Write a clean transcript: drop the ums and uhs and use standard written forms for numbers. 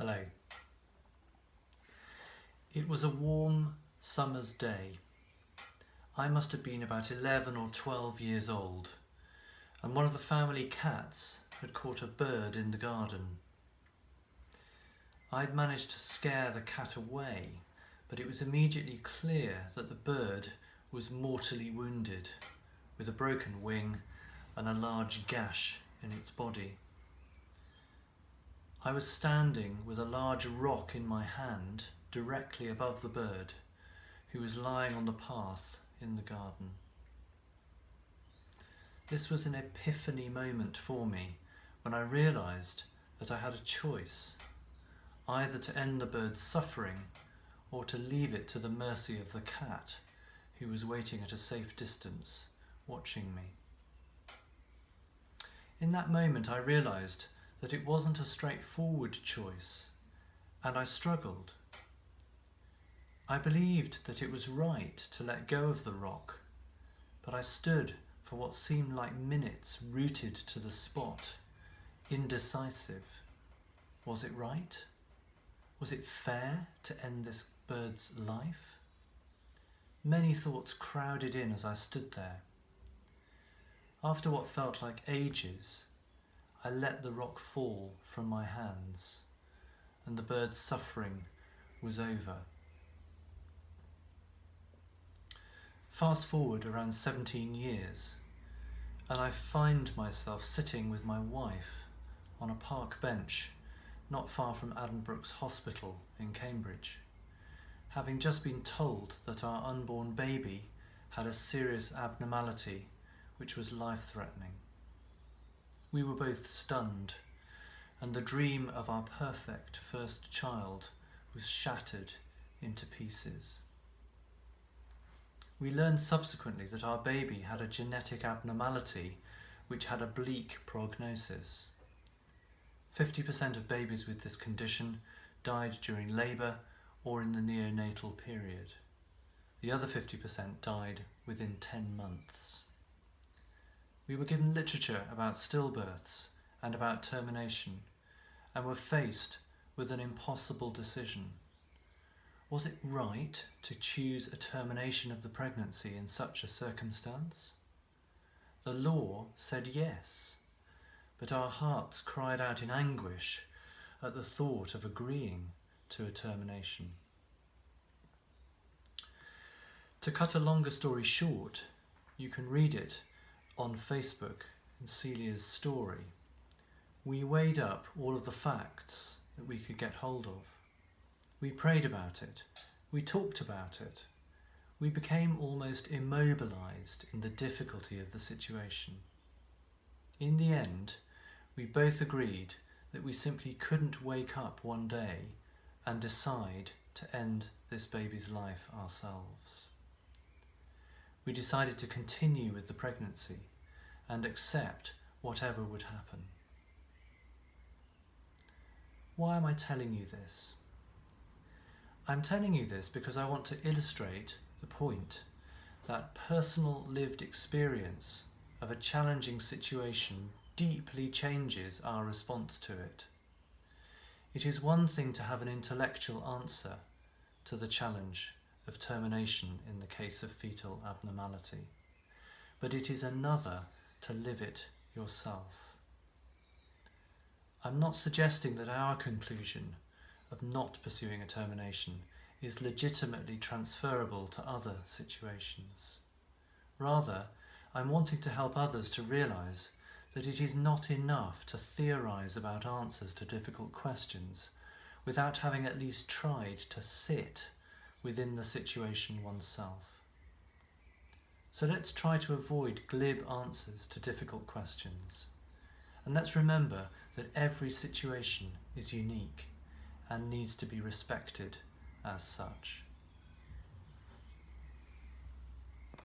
Hello. It was a warm summer's day. I must have been about 11 or 12 years old, and one of the family cats had caught a bird in the garden. I'd managed to scare the cat away, but it was immediately clear that the bird was mortally wounded, with a broken wing and a large gash in its body. I was standing with a large rock in my hand directly above the bird, who was lying on the path in the garden. This was an epiphany moment for me when I realised that I had a choice, either to end the bird's suffering or to leave it to the mercy of the cat, who was waiting at a safe distance, watching me. In that moment I realised that it wasn't a straightforward choice, and I struggled. I believed that it was right to let go of the rock, but I stood for what seemed like minutes rooted to the spot, indecisive. Was it right? Was it fair to end this bird's life? Many thoughts crowded in as I stood there. After what felt like ages, I let the rock fall from my hands, and the bird's suffering was over. Fast forward around 17 years, and I find myself sitting with my wife on a park bench not far from Addenbrooke's Hospital in Cambridge, having just been told that our unborn baby had a serious abnormality which was life-threatening. We were both stunned, and the dream of our perfect first child was shattered into pieces. We learned subsequently that our baby had a genetic abnormality which had a bleak prognosis. 50% of babies with this condition died during labour or in the neonatal period. The other 50% died within 10 months. We were given literature about stillbirths and about termination, and were faced with an impossible decision. Was it right to choose a termination of the pregnancy in such a circumstance? The law said yes, but our hearts cried out in anguish at the thought of agreeing to a termination. To cut a longer story short, you can read it on Facebook in Celia's story. We weighed up all of the facts that we could get hold of. We prayed about it. We talked about it. We became almost immobilized in the difficulty of the situation. In the end, we both agreed that we simply couldn't wake up one day and decide to end this baby's life ourselves. We decided to continue with the pregnancy and accept whatever would happen. Why am I telling you this? I'm telling you this because I want to illustrate the point that personal lived experience of a challenging situation deeply changes our response to it. It is one thing to have an intellectual answer to the challenge of termination in the case of fetal abnormality, but it is another to live it yourself. I'm not suggesting that our conclusion of not pursuing a termination is legitimately transferable to other situations. Rather, I'm wanting to help others to realise that it is not enough to theorise about answers to difficult questions without having at least tried to sit within the situation oneself. So let's try to avoid glib answers to difficult questions. And let's remember that every situation is unique and needs to be respected as such.